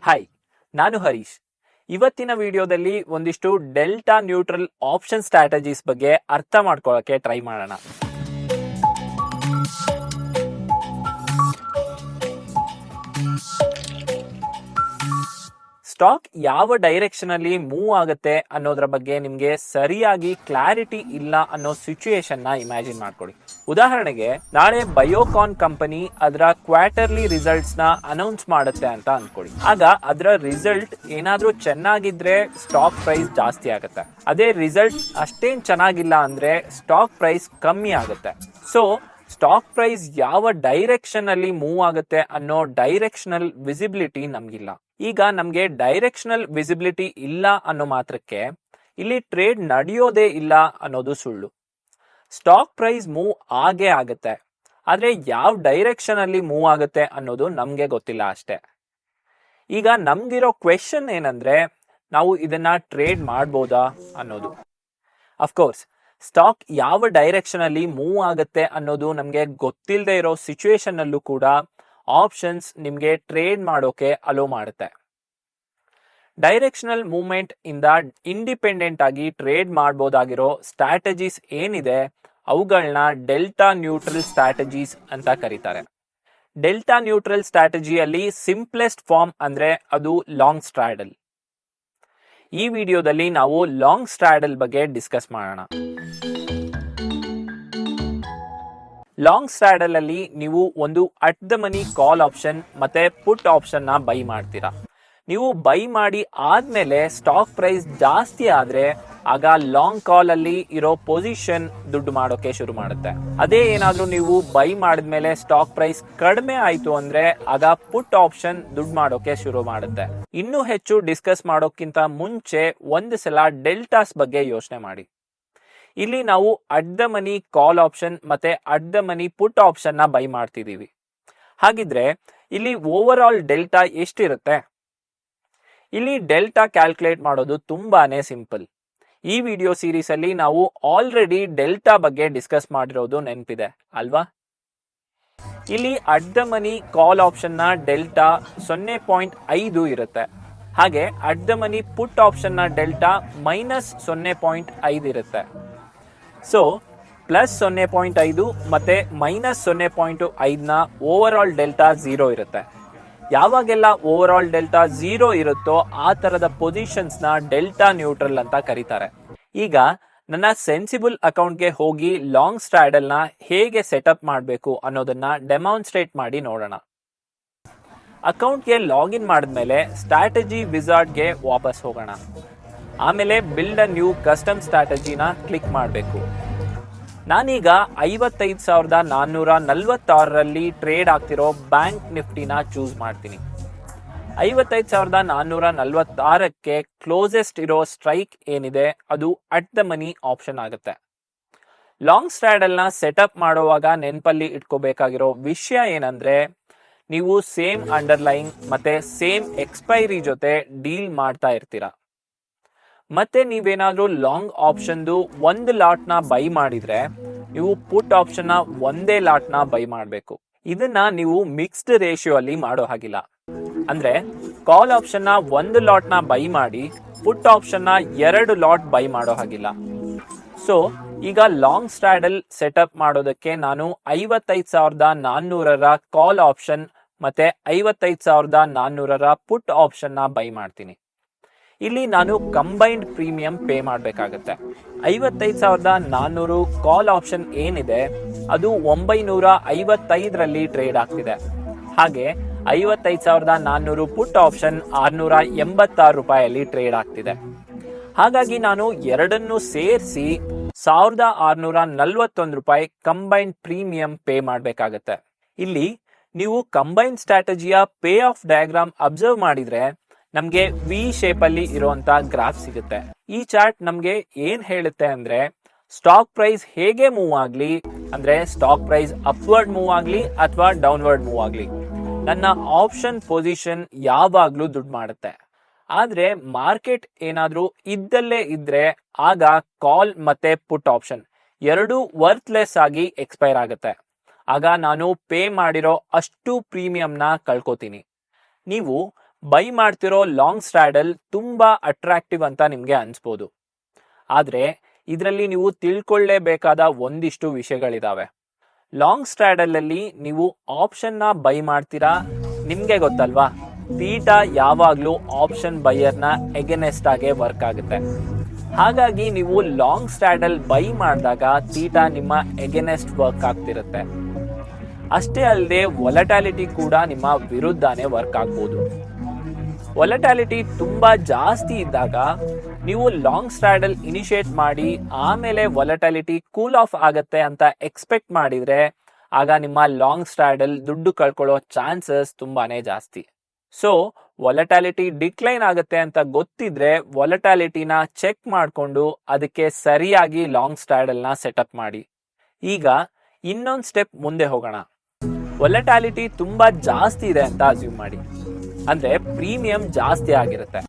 Hi, ನಾನು ಹರೀಶ್. ಇವತ್ತಿನ ವಿಡಿಯೋದಲ್ಲಿ ಒಂದಿಷ್ಟು ಡೆಲ್ಟಾ ನ್ಯೂಟ್ರಲ್ ಆಪ್ಷನ್ ಸ್ಟ್ರಾಟಜೀಸ್ ಬಗ್ಗೆ ಅರ್ಥ ಮಾಡ್ಕೊಳ್ಳೋಕೆ ಟ್ರೈ ಮಾಡೋಣ. ಸ್ಟಾಕ್ ಯಾವ ಡೈರೆಕ್ಷನ್ ಅಲ್ಲಿ ಮೂವ್ ಆಗುತ್ತೆ ಅನ್ನೋದ್ರ ಬಗ್ಗೆ ನಿಮ್ಗೆ ಸರಿಯಾಗಿ ಕ್ಲಾರಿಟಿ ಇಲ್ಲ ಅನ್ನೋ ಸಿಚುಯೇಷನ್ ನ ಇಮ್ಯಾಜಿನ್ ಮಾಡ್ಕೊಳ್ಳಿ. ಉದಾಹರಣೆಗೆ, ನಾಳೆ ಬಯೋಕಾನ್ ಕಂಪನಿ ಅದರ ಕ್ವಾರ್ಟರ್ಲಿ ರಿಸಲ್ಟ್ಸ್ ನ ಅನೌನ್ಸ್ ಮಾಡುತ್ತೆ ಅಂತ ಅನ್ಕೊಳ್ಳಿ. ಆಗ ಅದರ ರಿಸಲ್ಟ್ ಏನಾದ್ರೂ ಚೆನ್ನಾಗಿದ್ರೆ ಸ್ಟಾಕ್ ಪ್ರೈಸ್ ಜಾಸ್ತಿ ಆಗುತ್ತೆ. ಅದೇ ರಿಸಲ್ಟ್ ಅಷ್ಟೇನ್ ಚೆನ್ನಾಗಿಲ್ಲ ಅಂದ್ರೆ ಸ್ಟಾಕ್ ಪ್ರೈಸ್ ಕಮ್ಮಿ ಆಗುತ್ತೆ. ಸೊ ಸ್ಟಾಕ್ ಪ್ರೈಸ್ ಯಾವ ಡೈರೆಕ್ಷನ್ ಅಲ್ಲಿ ಮೂವ್ ಆಗುತ್ತೆ ಅನ್ನೋ ಡೈರೆಕ್ಷನಲ್ ವಿಸಿಬಿಲಿಟಿ ನಮ್ಗಿಲ್ಲ. ಈಗ ನಮ್ಗೆ ಡೈರೆಕ್ಷನಲ್ ವಿಸಿಬಿಲಿಟಿ ಇಲ್ಲ ಅನ್ನೋ ಮಾತ್ರಕ್ಕೆ ಇಲ್ಲಿ ಟ್ರೇಡ್ ನಡೆಯೋದೇ ಇಲ್ಲ ಅನ್ನೋದು ಸುಳ್ಳು. ಸ್ಟಾಕ್ ಪ್ರೈಸ್ ಮೂವ್ ಆಗೇ ಆಗುತ್ತೆ, ಆದ್ರೆ ಯಾವ ಡೈರೆಕ್ಷನ್ ಅಲ್ಲಿ ಮೂವ್ ಆಗುತ್ತೆ ಅನ್ನೋದು ನಮ್ಗೆ ಗೊತ್ತಿಲ್ಲ ಅಷ್ಟೇ. ಈಗ ನಮ್ಗಿರೋ ಕ್ವೆಶನ್ ಏನಂದ್ರೆ, ನಾವು ಇದನ್ನ ಟ್ರೇಡ್ ಮಾಡ್ಬೋದಾ ಅನ್ನೋದು. ಅಫ್ಕೋರ್ಸ್, ಸ್ಟಾಕ್ ಯಾವ ಡೈರೆಕ್ಷನ್ ಅಲ್ಲಿ ಮೂವ್ ಆಗುತ್ತೆ ಅನ್ನೋದು ನಮ್ಗೆ ಗೊತ್ತಿಲ್ಲದೆ ಇರೋ ಸಿಚುಯೇಷನ್ ಅಲ್ಲೂ ಕೂಡ ಆಪ್ಷನ್ಸ್ ನಿಮ್ಗೆ ಟ್ರೇಡ್ ಮಾಡೋಕೆ ಅಲೋ ಮಾಡುತ್ತೆ. ಡೈರೆಕ್ಷನಲ್ ಮೂವ್ಮೆಂಟ್ ಇಂದ ಇಂಡಿಪೆಂಡೆಂಟ್ ಆಗಿ ಟ್ರೇಡ್ ಮಾಡಬಹುದಾಗಿರೋ ಸ್ಟ್ರಾಟಜೀಸ್ ಏನಿದೆ ಅವುಗಳನ್ನ ಡೆಲ್ಟಾ ನ್ಯೂಟ್ರಲ್ ಸ್ಟ್ರಾಟಜೀಸ್ ಅಂತ ಕರೀತಾರೆ. ಡೆಲ್ಟಾ ನ್ಯೂಟ್ರಲ್ ಸ್ಟ್ರಾಟಜಿಯಲ್ಲಿ ಸಿಂಪ್ಲೆಸ್ಟ್ ಫಾರ್ಮ್ ಅಂದ್ರೆ ಅದು ಲಾಂಗ್ ಸ್ಟ್ರಾಡಲ್. ಈ ವಿಡಿಯೋದಲ್ಲಿ ನಾವು ಲಾಂಗ್ ಸ್ಟ್ರಾಡಲ್ ಬಗ್ಗೆ ಡಿಸ್ಕಸ್ ಮಾಡೋಣ. ಲಾಂಗ್ ಸ್ಟ್ರಾಡಲ್ ಅಲ್ಲಿ ನೀವು ಒಂದು at the money call option ಮತ್ತೆ ಪುಟ್ ಆಪ್ಷನ್ ನ ಬೈ ಮಾಡ್ತೀರಾ. ನೀವು ಬೈ ಮಾಡಿ ಆದ್ಮೇಲೆ ಸ್ಟಾಕ್ ಪ್ರೈಸ್ ಜಾಸ್ತಿ ಆದ್ರೆ ಆಗ ಲಾಂಗ್ ಕಾಲ್ ಅಲ್ಲಿ ಇರೋ ಪೊಸಿಷನ್ ದುಡ್ಡು ಮಾಡೋಕೆ ಶುರು ಮಾಡುತ್ತೆ. ಅದೇ ಏನಾದ್ರೂ ನೀವು ಬೈ ಮಾಡಿದ್ಮೇಲೆ ಸ್ಟಾಕ್ ಪ್ರೈಸ್ ಕಡಿಮೆ ಆಯ್ತು ಅಂದ್ರೆ ಆಗ ಪುಟ್ ಆಪ್ಷನ್ ದುಡ್ಡು ಮಾಡೋಕೆ ಶುರು ಮಾಡುತ್ತೆ. ಇನ್ನೂ ಹೆಚ್ಚು ಡಿಸ್ಕಸ್ ಮಾಡೋಕ್ಕಿಂತ ಮುಂಚೆ ಒಂದು ಸಲ ಡೆಲ್ಟಾಸ್ ಬಗ್ಗೆ ಯೋಚನೆ ಮಾಡಿ. ಇಲ್ಲಿ ನಾವು at the money call option ಮತ್ತೆ at the money put option ನ ಬೈ ಮಾಡ್ತಿದೀವಿ. ಹಾಗಿದ್ರೆ ಇಲ್ಲಿ ಓವರ್ ಆಲ್ ಡೆಲ್ಟಾ ಎಷ್ಟಿರುತ್ತೆ? ಇಲ್ಲಿ ಡೆಲ್ಟಾ ಕ್ಯಾಲ್ಕುಲೇಟ್ ಮಾಡೋದು ತುಂಬಾನೇ ಸಿಂಪಲ್. ಈ ವಿಡಿಯೋ ಸೀರೀಸ್ ಅಲ್ಲಿ ನಾವು ಆಲ್ರೆಡಿ ಡೆಲ್ಟಾ ಬಗ್ಗೆ ಡಿಸ್ಕಸ್ ಮಾಡಿರೋದು ನೆನಪಿದೆ ಅಲ್ವಾ? ಇಲ್ಲಿ at the money call option ನ ಡೆಲ್ಟಾ 0.5 ಇರುತ್ತೆ. ಹಾಗೆ at the money put option ನ ಡೆಲ್ಟಾ -0.5 ಇರುತ್ತೆ. ಸೊ ಪ್ಲಸ್ 0.5 ಮತ್ತೆ -0.5 ನ ಓವರ್ ಆಲ್ ಡೆಲ್ಟಾ 0 ಇರುತ್ತೆ. ಯಾವಾಗೆಲ್ಲ ಓವರ್ ಆಲ್ ಡೆಲ್ಟಾ 0 ಇರುತ್ತೋ ಆ ತರದ ಪೊಸಿಷನ್ಸ್ ನ ಡೆಲ್ಟಾ ನ್ಯೂಟ್ರಲ್ ಅಂತ ಕರೀತಾರೆ. ಈಗ ನನ್ನ ಸೆನ್ಸಿಬಲ್ ಅಕೌಂಟ್ಗೆ ಹೋಗಿ ಲಾಂಗ್ ಸ್ಟ್ರಾಡಲ್ ನ ಹೇಗೆ ಸೆಟಪ್ ಮಾಡಬೇಕು ಅನ್ನೋದನ್ನ ಡೆಮಾನ್ಸ್ಟ್ರೇಟ್ ಮಾಡಿ ನೋಡೋಣ. ಅಕೌಂಟ್ಗೆ ಲಾಗಿನ್ ಮಾಡಿದ್ಮೇಲೆ ಸ್ಟ್ರಾಟಜಿ ವಿಜಾರ್ಡ್ಗೆ ವಾಪಸ್ ಹೋಗೋಣ. ಆಮೇಲೆ ಬಿಲ್ಡ್ ಅ ನ್ಯೂ ಕಸ್ಟಮ್ ಸ್ಟ್ರಾಟಜಿನ ಕ್ಲಿಕ್ ಮಾಡಬೇಕು. ನಾನೀಗ 55,446ರಲ್ಲಿ ಟ್ರೇಡ್ ಆಗ್ತಿರೋ ಬ್ಯಾಂಕ್ ನಿಫ್ಟಿನ ಚೂಸ್ ಮಾಡ್ತೀನಿ. 55,446ಕ್ಕೆ ಕ್ಲೋಸೆಸ್ಟ್ ಇರೋ ಸ್ಟ್ರೈಕ್ ಏನಿದೆ ಅದು ಅಟ್ ದ ಮನಿ ಆಪ್ಷನ್ ಆಗುತ್ತೆ. ಲಾಂಗ್ ಸ್ಟ್ರಾಡಲ್ ನ ಸೆಟಪ್ ಮಾಡುವಾಗ ನೆನಪಲ್ಲಿ ಇಟ್ಕೋಬೇಕಾಗಿರೋ ವಿಷಯ ಏನಂದ್ರೆ, ನೀವು ಸೇಮ್ ಅಂಡರ್ಲೈನ್ ಮತ್ತೆ ಸೇಮ್ ಎಕ್ಸ್ಪೈರಿ ಜೊತೆ ಡೀಲ್ ಮಾಡ್ತಾ ಇರ್ತೀರಾ. ಮತ್ತೆ ನೀವೇನಾದ್ರೂ ಲಾಂಗ್ ಆಪ್ಷನ್ದು ಒಂದು ಲಾಟ್ ನ ಬೈ ಮಾಡಿದ್ರೆ ನೀವು ಪುಟ್ ಆಪ್ಷನ್ ನ ಒಂದೇ ಲಾಟ್ ನ ಬೈ ಮಾಡಬೇಕು. ಇದನ್ನ ನೀವು ಮಿಕ್ಸ್ಡ್ ರೇಷಿಯೋ ಅಲ್ಲಿ ಮಾಡೋ ಹಾಗಿಲ್ಲ. ಅಂದ್ರೆ ಕಾಲ್ ಆಪ್ಷನ್ ನ ಒಂದು ಲಾಟ್ ನ ಬೈ ಮಾಡಿ ಪುಟ್ ಆಪ್ಷನ್ ನ 2 ಲಾಟ್ ಬೈ ಮಾಡೋ ಹಾಗಿಲ್ಲ. ಸೊ ಈಗ ಲಾಂಗ್ ಸ್ಟ್ರಾಡಲ್ ಸೆಟಪ್ ಮಾಡೋದಕ್ಕೆ ನಾನು 55,400ರ ಕಾಲ್ ಆಪ್ಷನ್ ಮತ್ತೆ 55,400ರ ಪುಟ್ ಆಪ್ಷನ್ ನ ಬೈ ಮಾಡ್ತೀನಿ. ಇಲ್ಲಿ ನಾನು ಕಂಬೈನ್ಡ್ ಪ್ರೀಮಿಯಂ ಪೇ ಮಾಡಬೇಕಾಗತ್ತೆ. 55,400 ಕಾಲ್ ಆಪ್ಷನ್ ಏನಿದೆ ಅದು 955ರಲ್ಲಿ ಟ್ರೇಡ್ ಆಗ್ತಿದೆ. ಹಾಗೆ 55,400 ಪುಟ್ ಆಪ್ಷನ್ 686 ರೂಪಾಯಲ್ಲಿ ಟ್ರೇಡ್ ಆಗ್ತಿದೆ. ಹಾಗಾಗಿ ನಾನು ಎರಡನ್ನೂ ಸೇರಿಸಿ 1,641 ರೂಪಾಯಿ ಕಂಬೈನ್ಡ್ ಪ್ರೀಮಿಯಂ ಪೇ ಮಾಡಬೇಕಾಗತ್ತೆ. ಇಲ್ಲಿ ನೀವು ಕಂಬೈನ್ ಸ್ಟ್ರಾಟಜಿಯ ಪೇ ಆಫ್ ಡಯಾಗ್ರಾಮ್ ಅಬ್ಸರ್ವ್ ಮಾಡಿದ್ರೆ ನಮ್ಗೆ ವಿ ಶೇಪ್ ಅಲ್ಲಿ ಇರುವಂತ ಗ್ರಾಫ್ ಸಿಗುತ್ತೆ. ಈ ಚಾರ್ಟ್ ನಮ್ಗೆ ಏನ್ ಹೇಳುತ್ತೆ ಅಂದ್ರೆ, ಸ್ಟಾಕ್ ಪ್ರೈಸ್ ಹೇಗೆ ಮೂವ್ ಆಗ್ಲಿ, ಅಂದ್ರೆ ಸ್ಟಾಕ್ ಪ್ರೈಸ್ ಅಪ್ವರ್ಡ್ ಮೂವ್ ಆಗ್ಲಿ ಅಥವಾ ಡೌನ್ವರ್ಡ್ ಮೂವ್ ಆಗ್ಲಿ, ನನ್ನ ಆಪ್ಷನ್ ಪೊಸಿಷನ್ ಯಾವಾಗ್ಲೂ ದುಡ್ಡು ಮಾಡುತ್ತೆ. ಆದ್ರೆ ಮಾರ್ಕೆಟ್ ಏನಾದ್ರೂ ಇದ್ದಲ್ಲೇ ಇದ್ರೆ ಆಗ ಕಾಲ್ ಮತ್ತೆ ಪುಟ್ ಆಪ್ಷನ್ ಎರಡು ವರ್ತ್ಲೆಸ್ ಆಗಿ ಎಕ್ಸ್ಪೈರ್ ಆಗುತ್ತೆ. ಆಗ ನಾನು ಪೇ ಮಾಡಿರೋ ಅಷ್ಟು ಪ್ರೀಮಿಯಂನ ಕಳ್ಕೊತೀನಿ. ನೀವು ಬೈ ಮಾಡ್ತಿರೋ ಲಾಂಗ್ ಸ್ಟ್ರಾಡಲ್ ತುಂಬಾ ಅಟ್ರಾಕ್ಟಿವ್ ಅಂತ ನಿಮ್ಗೆ ಅನ್ಸ್ಬೋದು. ಆದ್ರೆ ಇದರಲ್ಲಿ ನೀವು ತಿಳ್ಕೊಳ್ಳೇಬೇಕಾದ ಒಂದಿಷ್ಟು ವಿಷಯಗಳಿದಾವೆ. ಲಾಂಗ್ ಸ್ಟ್ರಾಡಲ್ ಅಲ್ಲಿ ನೀವು ಆಪ್ಷನ್ ನ ಬೈ ಮಾಡ್ತೀರಾ, ನಿಮ್ಗೆ ಗೊತ್ತಲ್ವಾ ಥೀಟಾ ಯಾವಾಗ್ಲೂ ಆಪ್ಷನ್ ಬೈಯರ್ನ ಎಗನೆಸ್ಟ್ ಆಗಿ ವರ್ಕ್ ಆಗುತ್ತೆ. ಹಾಗಾಗಿ ನೀವು ಲಾಂಗ್ ಸ್ಟ್ರಾಡಲ್ ಬೈ ಮಾಡಿದಾಗ ಥೀಟಾ ನಿಮ್ಮ ಎಗನೆಸ್ಟ್ ವರ್ಕ್ ಆಗ್ತಿರುತ್ತೆ. ಅಷ್ಟೇ ಅಲ್ಲದೆ ವೊಲಟಾಲಿಟಿ ಕೂಡ ನಿಮ್ಮ ವಿರುದ್ಧನೇ ವರ್ಕ್ ಆಗ್ಬೋದು. ವೊಲಟಾಲಿಟಿ ತುಂಬಾ ಜಾಸ್ತಿ ಇದ್ದಾಗ ನೀವು ಲಾಂಗ್ ಸ್ಟ್ರಾಡಲ್ ಇನಿಷಿಯೇಟ್ ಮಾಡಿ ಆಮೇಲೆ ವೊಲಟಾಲಿಟಿ ಕೂಲ್ ಆಫ್ ಆಗತ್ತೆ ಅಂತ ಎಕ್ಸ್ಪೆಕ್ಟ್ ಮಾಡಿದ್ರೆ ಆಗ ನಿಮ್ಮ ಲಾಂಗ್ ಸ್ಟ್ರಾಡಲ್ ದುಡ್ಡು ಕಳ್ಕೊಳ್ಳೋ ಚಾನ್ಸಸ್ ತುಂಬಾನೇ ಜಾಸ್ತಿ. ಸೊ ವೊಲಟಾಲಿಟಿ ಡಿಕ್ಲೈನ್ ಆಗುತ್ತೆ ಅಂತ ಗೊತ್ತಿದ್ರೆ ವೊಲಟಾಲಿಟಿನ ಚೆಕ್ ಮಾಡಿಕೊಂಡು ಅದಕ್ಕೆ ಸರಿಯಾಗಿ ಲಾಂಗ್ ಸ್ಟ್ರಾಡಲ್ ನ ಸೆಟಪ್ ಮಾಡಿ. ಈಗ ಇನ್ನೊಂದು ಸ್ಟೆಪ್ ಮುಂದೆ ಹೋಗೋಣ. ವೊಲಟಾಲಿಟಿ ತುಂಬಾ ಜಾಸ್ತಿ ಇದೆ ಅಂತ ಅಸ್ಯೂಮ್ ಮಾಡಿ, ಅಂದ್ರೆ ಪ್ರೀಮಿಯಂ ಜಾಸ್ತಿ ಆಗಿರುತ್ತೆ,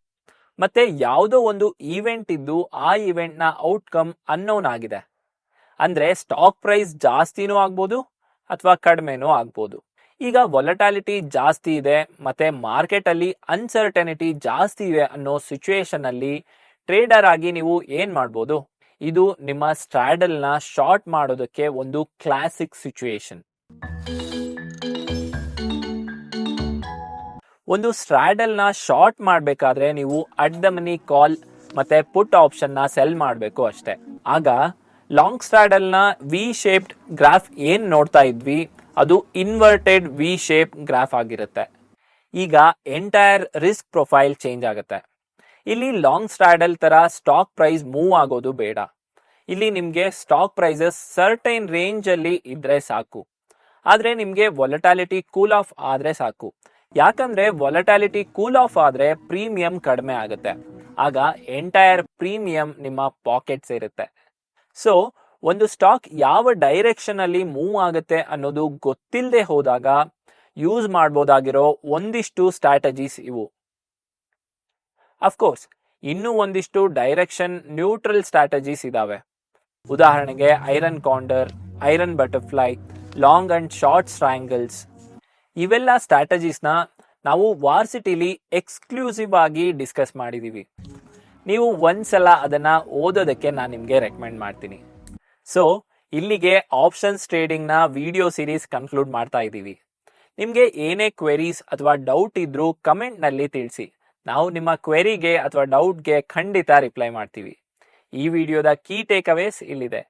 ಮತ್ತೆ ಯಾವುದೋ ಒಂದು ಈವೆಂಟ್ ಇದ್ದು ಆ ಈವೆಂಟ್ ನ ಔಟ್ಕಮ್ ಅನ್ನೋನ್ ಆಗಿದೆ. ಅಂದ್ರೆ ಸ್ಟಾಕ್ ಪ್ರೈಸ್ ಜಾಸ್ತಿನೂ ಆಗ್ಬೋದು ಅಥವಾ ಕಡಿಮೆನೂ ಆಗ್ಬೋದು. ಈಗ ವೊಲಟಾಲಿಟಿ ಜಾಸ್ತಿ ಇದೆ ಮತ್ತೆ ಮಾರ್ಕೆಟ್ ಅಲ್ಲಿ ಅನ್ಸರ್ಟನಿಟಿ ಜಾಸ್ತಿ ಇದೆ ಅನ್ನೋ ಸಿಚುವೇಶನ್ ಅಲ್ಲಿ ಟ್ರೇಡರ್ ಆಗಿ ನೀವು ಏನ್ ಮಾಡ್ಬೋದು? ಇದು ನಿಮ್ಮ ಸ್ಟ್ರಾಡಲ್ ನ ಶಾರ್ಟ್ ಮಾಡೋದಕ್ಕೆ ಒಂದು ಕ್ಲಾಸಿಕ್ ಸಿಚುವೇಶನ್. ಒಂದು ಸ್ಟ್ರಾಡಲ್ ನ ಶಾರ್ಟ್ ಮಾಡ್ಬೇಕಾದ್ರೆ ನೀವು ಅಟ್ ದ ಮನಿ ಕಾಲ್ ಮತ್ತೆ ಪುಟ್ ಆಪ್ಷನ್ ನ ಸೆಲ್ ಮಾಡಬೇಕು ಅಷ್ಟೇ. ಆಗ ಲಾಂಗ್ ಸ್ಟ್ರಾಡಲ್ ನ ವಿ ಶೇಪ್ಡ್ ಗ್ರಾಫ್ ಏನ್ ನೋಡ್ತಾ ಇದ್ವಿ ಅದು ಇನ್ವರ್ಟೆಡ್ ವಿ ಶೇಪ್ ಗ್ರಾಫ್ ಆಗಿರುತ್ತೆ. ಈಗ ಎಂಟೈರ್ ರಿಸ್ಕ್ ಪ್ರೊಫೈಲ್ ಚೇಂಜ್ ಆಗುತ್ತೆ. ಇಲ್ಲಿ ಲಾಂಗ್ ಸ್ಟ್ರಾಡಲ್ ತರ ಸ್ಟಾಕ್ ಪ್ರೈಸ್ ಮೂವ್ ಆಗೋದು ಬೇಡ. ಇಲ್ಲಿ ನಿಮ್ಗೆ ಸ್ಟಾಕ್ ಪ್ರೈಸಸ್ ಸರ್ಟೈನ್ ರೇಂಜ್ ಅಲ್ಲಿ ಇದ್ರೆ ಸಾಕು. ಆದ್ರೆ ನಿಮ್ಗೆ ವೊಲಟಾಲಿಟಿ ಕೂಲ್ ಆಫ್ ಆದ್ರೆ ಸಾಕು. ಯಾಕಂದ್ರೆ ವೊಲಟಾಲಿಟಿ ಕೂಲ್ ಆಫ್ ಆದ್ರೆ ಪ್ರೀಮಿಯಂ ಕಡಿಮೆ ಆಗುತ್ತೆ. ಆಗ ಎಂಟೈರ್ ಪ್ರೀಮಿಯಂ ನಿಮ್ಮ ಪಾಕೆಟ್ ಸೇರುತ್ತೆ. ಸೊ ಒಂದು ಸ್ಟಾಕ್ ಯಾವ ಡೈರೆಕ್ಷನ್ ಅಲ್ಲಿ ಮೂವ್ ಆಗುತ್ತೆ ಅನ್ನೋದು ಗೊತ್ತಿಲ್ಲದೆ ಹೋದಾಗ ಯೂಸ್ ಮಾಡಬಹುದಾಗಿರೋ ಒಂದಿಷ್ಟು ಸ್ಟ್ರಾಟಜೀಸ್ ಇವು. ಅಫ್ಕೋರ್ಸ್ ಇನ್ನೂ ಒಂದಿಷ್ಟು ಡೈರೆಕ್ಷನ್ ನ್ಯೂಟ್ರಲ್ ಸ್ಟ್ರಾಟಜೀಸ್ ಇದಾವೆ. ಉದಾಹರಣೆಗೆ iron condor, iron butterfly, long and short triangles. ಇವೆಲ್ಲ ಸ್ಟ್ರಾಟಜೀಸ್ನ ನಾವು ವಾರ್ಸಿಟಿಲಿ ಎಕ್ಸ್ಕ್ಲೂಸಿವ್ ಆಗಿ ಡಿಸ್ಕಸ್ ಮಾಡಿದೀವಿ. ನೀವು ಒಂದ್ಸಲ ಅದನ್ನ ಓದೋದಕ್ಕೆ ನಾನು ನಿಮ್ಗೆ ರೆಕಮೆಂಡ್ ಮಾಡ್ತೀನಿ. ಸೊ ಇಲ್ಲಿಗೆ ಆಪ್ಷನ್ಸ್ ಟ್ರೇಡಿಂಗ್ ನ ವಿಡಿಯೋ ಸೀರೀಸ್ ಕನ್ಕ್ಲೂಡ್ ಮಾಡ್ತಾ ಇದ್ದೀವಿ. ನಿಮ್ಗೆ ಏನೇ ಕ್ವೆರೀಸ್ ಅಥವಾ ಡೌಟ್ ಇದ್ರೂ ಕಮೆಂಟ್ ನಲ್ಲಿ ತಿಳಿಸಿ. ನಾವು ನಿಮ್ಮ ಕ್ವೆರಿಗೆ ಅಥವಾ ಡೌಟ್ಗೆ ಖಂಡಿತ ರಿಪ್ಲೈ ಮಾಡ್ತೀವಿ. ಈ ವಿಡಿಯೋದ ಕೀ ಟೇಕ್ ಅವೇಸ್ ಇಲ್ಲಿದೆ.